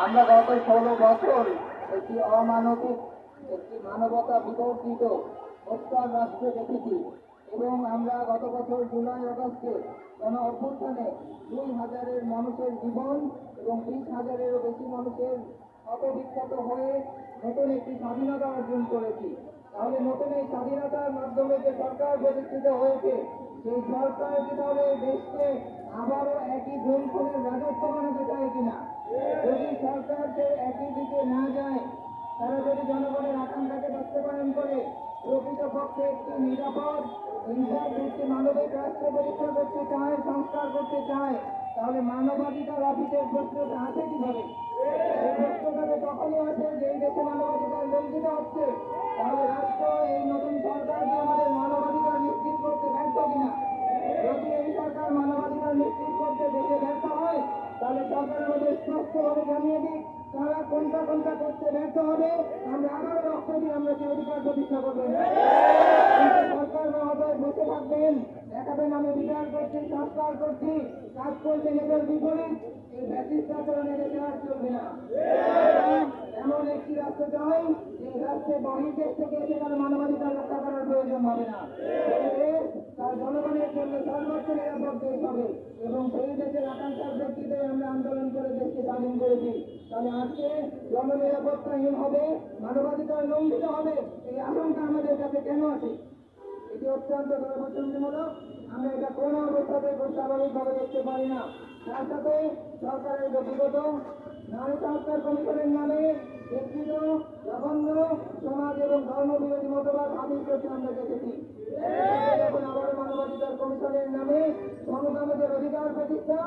আমরা গত 16 বছর একটি অমানবিক, একটি মানবতা বিবর্জিত হত্যার রাষ্ট্র দেখেছি এবং আমরা গত বছর জুলাই আগস্টে গণ অভ্যুত্থানে 2,000-এর মানুষের জীবন এবং 20,000-এরও বেশি মানুষের অপবিখ্যাত হয়ে নতুন একটি স্বাধীনতা অর্জন করেছি। তাহলে নতুন এই স্বাধীনতার মাধ্যমে যে সরকার প্রতিষ্ঠিত হয়েছে, সেই সরকার কি তাহলে দেশকে আবারও একই গুণফলের রাজত্ব বানাতে চায় কিনা? যদি সরকারকে একই দিকে না যায়, তারা যদি জনগণের আকাঙ্ক্ষাকে বাস্তবায়ন করে প্রকৃতপক্ষে একটি নিরাপদ একটি মানবিক রাষ্ট্র প্রতিষ্ঠা করতে চায়, সংস্কার করতে চায়, তাহলে মানবাধিকার অফিসের প্রশ্নটা আসে কিভাবে? এই প্রশ্নটাকে তখনই আসে যেই দেশে মানবাধিকার লঙ্ঘিত হচ্ছে। তাহলে রাষ্ট্র এই নতুন সরকারকে আমাদের মানবাধিকার নিশ্চিত করতে ব্যর্থ কিনা? যদি এই সরকার মানবাধিকার নিশ্চিত করতে দেশে ব্যর্থ হয়, তাহলে সরকার আমাদের স্পষ্টভাবে জানিয়ে দিক তারা কোনটা কোনটা করতে ব্যর্থ হবে। আমরা আবার রক্ত দিয়ে আমরা সেই অধিকার প্রতিষ্ঠা করবেন। সরকার মহোদয় বসে থাকবেন, দেখাবেন আমি বিচার করছি, সংস্কার করছি, কাজ করতে এদের বিপরীত, এই ব্যাটিস্ট আচরণ এদেশে আর চলবে না। এমন একটি রাষ্ট্র চাই যে রাষ্ট্রে বহির্দেশ থেকে সেখানে মানবাধিকার রক্ষা করার প্রয়োজন হবে না। তার জনগণের জন্য সর্বোচ্চ নিরাপদ দেশ হবে এবং সেই দেশের আকাঙ্ক্ষার ভিত্তিতে আমরা আন্দোলন করে দেশকে স্বাধীন করেছি। তাহলে আজকে জননিরাপত্তাহীন হবে, মানবাধিকার লঙ্ঘিত হবে, এই আশঙ্কা আমাদের কাছে কেন আছে? এটি অত্যন্ত দুর্ভাগ্যজনক। আমরা এটা কোনো অবস্থাতে খুব স্বাভাবিকভাবে দেখতে পারি না। তার সাথে সরকারের বিগত নারী সংস্কার কমিশনের নামে বিকৃত, জঘন্য সমাজ এবং ধর্মবিরোধী মতবাদ হাজির করতে আমরা দেখেছি। এখন আবারও মানবাধিকার কমিশনের নামে সমকামীদের অধিকার প্রতিষ্ঠা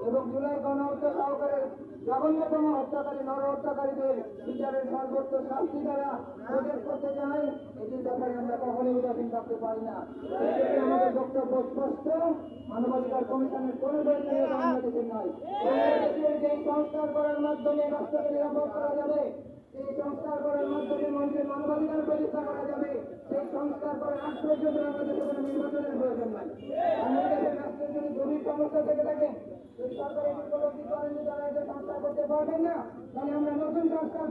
এবং জুলাই গণহত্যা সহকারে জঘন্যতম হত্যাকারী নরহত্যাকারীদের বিচারের সর্বোচ্চ শাস্তি দ্বারা প্রবেশ করতে চাই, এটির ব্যাপারে আমরা কখনোই উদাসীন থাকতে পারি না। আমাদের বক্তব্য স্পষ্ট, মানবাধিকার কমিশনের কোনো প্রয়োজনীয় বাংলাদেশের নয়। বাংলাদেশের যে সংস্কার করার মাধ্যমে রাষ্ট্রকে নিরাপদ করা যাবে, সেই সংস্কার করার মাধ্যমে মানুষের মানবাধিকার প্রতিষ্ঠা করা যাবে, সেই সংস্কার করার আগ পর্যন্ত বাংলাদেশে কোনো নির্বাচনের প্রয়োজন নাই। বাংলাদেশের রাষ্ট্রের যদি গভীর সমস্যা থেকে থাকে, যদি সরকার এটি উপলব্ধি করেন যে তারা এটা সংস্কার করতে পারবেন না, তাহলে আমরা নতুন সংস্কার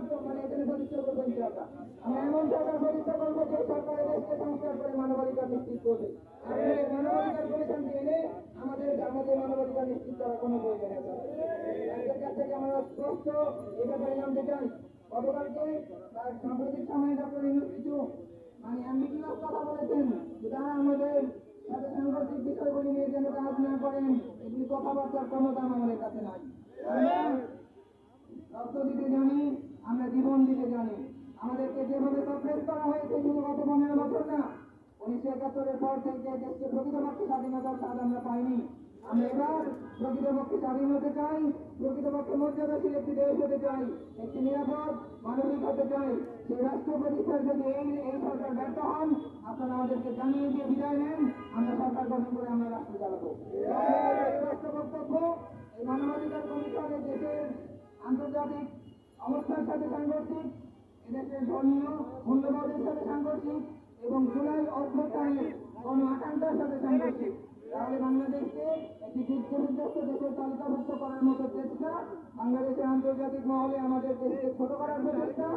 এখানে প্রতিষ্ঠা করবো ইনশাআল্লাহ। আমরা এমন সরকার প্রতিষ্ঠা করবো যে সরকার দেশকে সংস্কার করে মানবাধিকার নিশ্চিত করবে। মানবাধিকার কমিশনকে এনে আমাদের মানবাধিকার নিশ্চিত করার কোনো প্রয়োজন নেই। তাদের কাছ থেকে আমরা স্পষ্ট এ ব্যাপারে জানতে চাই। গতকালকে তার সাম্প্রতিক সময়ে ডক্টর ইউনূস কিছু অ্যাম্বিগুয়াস কথা বলেছেন যে তারা আমাদের সাথে সাংঘর্ষিক বিষয়গুলি নিয়ে যেন কাজ না করেন, এগুলি কথাবার্তার ক্ষমতা আমাদের কাছে নাই। আমরা রক্ত দিতে জানি, আমরা জীবন দিতে জানি। আমাদেরকে যেভাবে সাপ্রেস করা হয়েছে শুধু গত 15 বছর না, 1971-এর পর থেকে দেশকে প্রকৃতপক্ষে স্বাধীনতার স্বাদ আমরা পাইনি। আমরা এবার প্রকৃতপক্ষে স্বাধীন হতে চাই, প্রকৃতপক্ষে মর্যাদাশীল একটি দেশ হতে চাই, একটি নিরাপদ মানবিক হতে চাই। সেই রাষ্ট্র প্রতিষ্ঠার যদি এই সরকার ব্যর্থ হন, আপনারা আমাদেরকে জানিয়ে দিয়ে বিদায় নেন, আমরা সরকার গঠন করে আমরা রাষ্ট্র চালাবো। রাষ্ট্র বক্তব্য এই মানবাধিকার কমিশনের দেশের আন্তর্জাতিক অবস্থার সাথে সাংঘর্ষিক, এদেশের ধর্মীয় মূল্যবোধের সাথে সাংঘর্ষিক এবং জুলাই অভ্যুত্থানের কোন আকাঙ্ক্ষার সাথে সাংঘর্ষিক। তাহলে বাংলাদেশকে একটি যুদ্ধবিধ্বস্ত দেশের তালিকাভুক্ত করার মতো চেষ্টা, বাংলাদেশের আন্তর্জাতিক মহলে আমাদের দেশকে ছোট করার প্রচেষ্টা,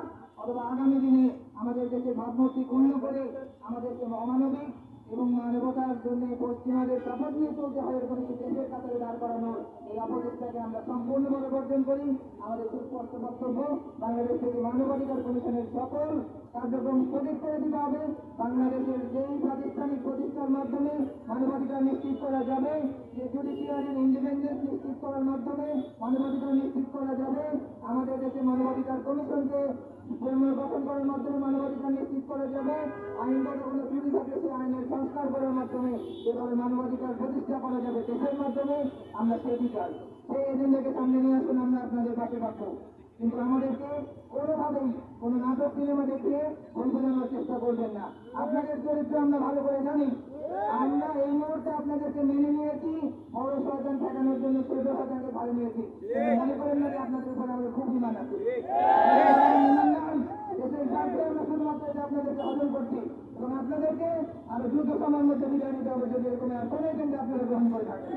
অথবা আগামী দিনে আমাদের দেশের ভাবমূর্তি ক্ষুণ্ণ করে আমাদেরকে অমানবিক এবং মানবতার জন্য পশ্চিমাদের শপথ নিয়ে চলতে হয় এরকম একটি দেশের কাতারে দাঁড় করানো এই অপচেষ্টাকে আমরা সম্পূর্ণভাবে বর্জন করি। আমাদের সুস্পষ্ট বক্তব্য, বাংলাদেশ থেকে মানবাধিকার কমিশনের সকল কার্যক্রম স্থগিত করে দিতে হবে। বাংলাদেশের যেই প্রাতিষ্ঠানিক প্রতিষ্ঠার মাধ্যমে মানবাধিকার নিশ্চিত করা যাবে, যে জুডিশিয়ারির ইন্ডিপেন্ডেন্স নিশ্চিত করার মাধ্যমে মানবাধিকার নিশ্চিত করা যাবে, আমাদের দেশে মানবাধিকার কমিশনকে গঠন করার মাধ্যমে মানবাধিকার নিশ্চিত করা যাবে, আইনগত কোনো ত্রুটি থাকলে সেই আইনের সংস্কার করার মাধ্যমে যেভাবে মানবাধিকার প্রতিষ্ঠা করা যাবে দেশের মাধ্যমে, আমরা সেটি চাই। সেই এজেন্ডাকে সামনে নিয়ে আসুন, আমরা আপনাদের পাশে থাকবো। কিন্তু আমাদেরকে কোনোভাবেই কোনো নাটক সিনেমা দেখিয়ে ভুল বোঝানোর চেষ্টা করবেন না। আপনাদের চরিত্র আমরা ভালো করে জানি। আমরা এই মুহূর্তে আপনাদেরকে মেনে নিয়েছি বড় শয়তান ঠেকানোর জন্য ছোট শয়তানকে ভালো নিয়েছি। মনে করেন না যে আপনাদের উপরে আমাদের খুব বিমান আছে। দেশের স্বার্থে আমরা শুধুমাত্র এটা আপনাদেরকে হজম করছি এবং আপনাদেরকে আরো দ্রুত সময়ের মধ্যে বিদায় নিতে হবে যদি এরকম আর কোনো এজেন্ডা আপনারা গ্রহণ করে থাকেন।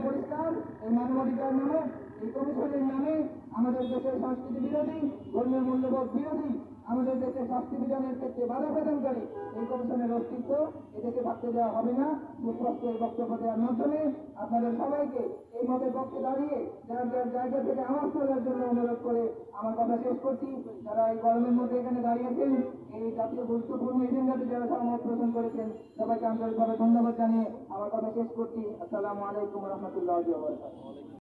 পরিষ্কার, এই মানবাধিকার নামক এই কমিশনের নামে আমাদের দেশের সংস্কৃতি বিরোধী, ধর্মীয় মূল্যবোধ বিরোধী, আমাদের দেশের শাস্তি বিধানের ক্ষেত্রে বাধা প্রদানকারী এই কমিশনের অস্তিত্ব এদেশে থাকতে দেওয়া হবে না। সুস্পষ্ট এই বক্তব্য দেওয়ার মাধ্যমে আপনাদের সবাইকে এই মতের পক্ষে দাঁড়িয়ে যার যার জায়গা থেকে আওয়াজ তোলার জন্য অনুরোধ করে আমার কথা শেষ করছি। যারা এই গরমের মধ্যে এখানে দাঁড়িয়েছেন, এই জাতীয় গুরুত্বপূর্ণ এজেন্ডাতে যারা সহমত পোষণ করেছেন, সবাইকে আন্তরিকভাবে ধন্যবাদ জানিয়ে আমার কথা শেষ করছি। আসসালামু আলাইকুম রহমতুল্লাহ।